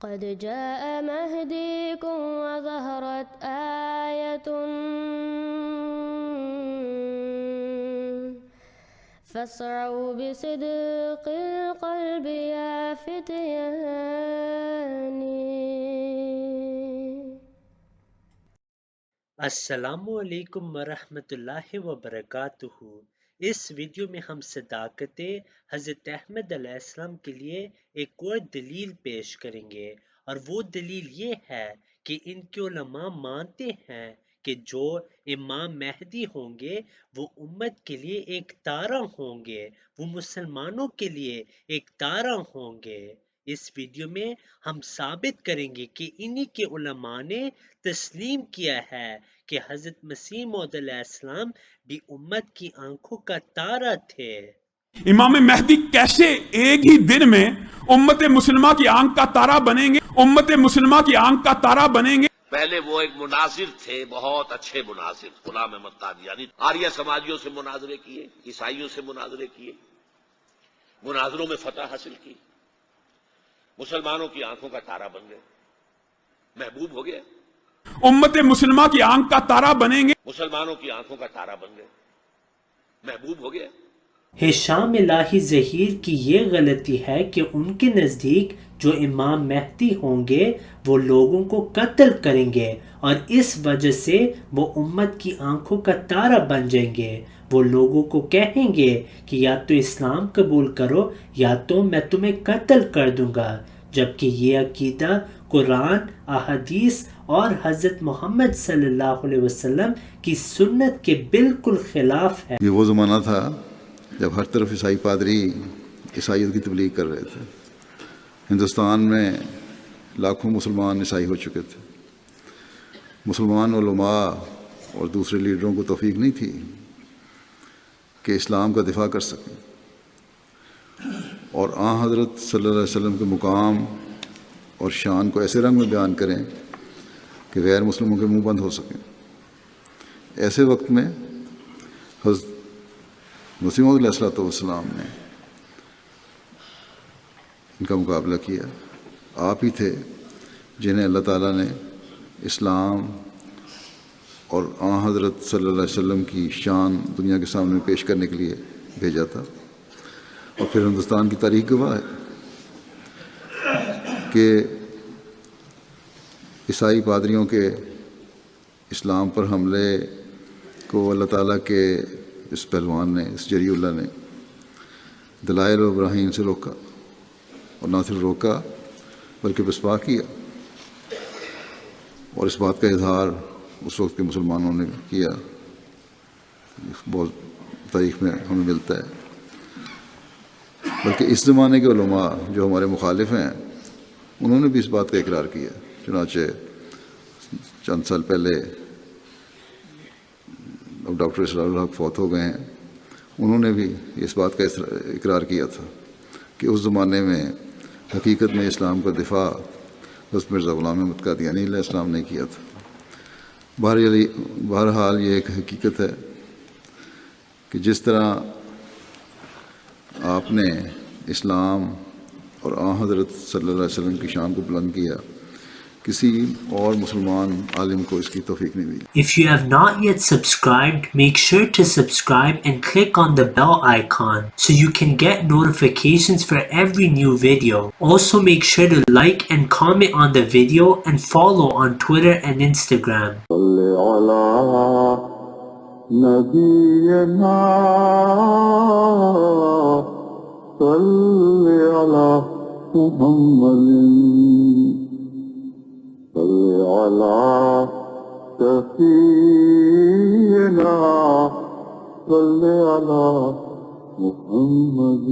قد جاء مهديكم وظهرت آية فاسعوا بصدق القلب يا فتياني. السلام علیکم ورحمۃ اللہ وبرکاتہ۔ اس ویڈیو میں ہم صداقت حضرت احمد علیہ السلام کے لیے ایک اور دلیل پیش کریں گے، اور وہ دلیل یہ ہے کہ ان کے علماء مانتے ہیں کہ جو امام مہدی ہوں گے وہ امت کے لیے ایک تارہ ہوں گے، وہ مسلمانوں کے لیے ایک تارہ ہوں گے۔ اس ویڈیو میں ہم ثابت کریں گے کہ انہی کے علماء نے تسلیم کیا ہے کہ حضرت مسیح موعود علیہ السلام بھی امت کی آنکھوں کا تارہ تھے۔ امام مہدی کیسے ایک ہی دن میں امت مسلمہ کی آنکھ کا تارہ بنیں گے؟ امت مسلمہ کی آنکھ کا تارہ بنیں گے۔ پہلے وہ ایک مناظر تھے، بہت اچھے مناظر، غلام احمد قادیانی، آریہ سماجیوں سے مناظرے کیے، عیسائیوں سے مناظرے کیے، مناظروں میں فتح حاصل کی، مسلمانوں کی آنکھوں کا تارہ بن گئے، محبوب ہو گئے، امت مسلمہ کی آنکھ کا تارہ بنیں گے، مسلمانوں کی آنکھوں کا تارہ بن گئے، محبوب ہو گئے۔ ہشام الہی ظہیر کی یہ غلطی ہے کہ ان کے نزدیک جو امام مہدی ہوں گے وہ لوگوں کو قتل کریں گے، اور اس وجہ سے وہ امت کی آنکھوں کا تارہ بن جائیں گے۔ وہ لوگوں کو کہیں گے کہ یا تو اسلام قبول کرو یا تو میں تمہیں قتل کر دوں گا، جبکہ یہ عقیدہ قرآن، احادیث اور حضرت محمد صلی اللہ علیہ وسلم کی سنت کے بالکل خلاف ہے۔ یہ وہ زمانہ تھا جب ہر طرف عیسائی پادری عیسائیت کی تبلیغ کر رہے تھے۔ ہندوستان میں لاکھوں مسلمان عیسائی ہو چکے تھے۔ مسلمان علماء اور دوسرے لیڈروں کو توفیق نہیں تھی کہ اسلام کا دفاع کر سکیں اور آن حضرت صلی اللہ علیہ وسلم کے مقام اور شان کو ایسے رنگ میں بیان کریں کہ غیر مسلموں کے منہ بند ہو سکیں۔ ایسے وقت میں حضرت مسیح موعود علیہ السلام نے ان کا مقابلہ کیا۔ آپ ہی تھے جنہیں اللہ تعالیٰ نے اسلام اور آن حضرت صلی اللہ علیہ وسلم کی شان دنیا کے سامنے پیش کرنے کے لیے بھیجا تھا، اور پھر ہندوستان کی تاریخ گواہ ہے کہ عیسائی پادریوں کے اسلام پر حملے کو اللہ تعالیٰ کے اس پہلوان نے، اس جری اللہ نے دلائل و براہین سے روکا، اور نہ صرف روکا بلکہ پسپا کیا، اور اس بات کا اظہار اس وقت کے مسلمانوں نے کیا، بہت تاریخ میں ہمیں ملتا ہے۔ بلکہ اس زمانے کے علماء جو ہمارے مخالف ہیں انہوں نے بھی اس بات کا اقرار کیا۔ چنانچہ چند سال پہلے اب ڈاکٹر اسرار الحق فوت ہو گئے ہیں، انہوں نے بھی اس بات کا اقرار کیا تھا کہ اس زمانے میں حقیقت میں اسلام کا دفاع حضرت مرزا غلام احمد قادیانی علیہ السلام نے کیا تھا۔ بہرحال یہ ایک حقیقت ہے کہ جس طرح آپ نے اسلام اور آن حضرت صلی اللہ علیہ وسلم کی شان کو بلند کیا، کسی اور مسلمان عالم کو اس کی توفیق نہیں ملی۔ If you have not yet subscribed, make sure to subscribe and click on the bell icon so you can get notifications for every new video. Also make sure to like and comment on the video and follow on Twitter and Instagram. صلی علی نبینا صلی علی محمد صلی علی سفینا صلی علی محمد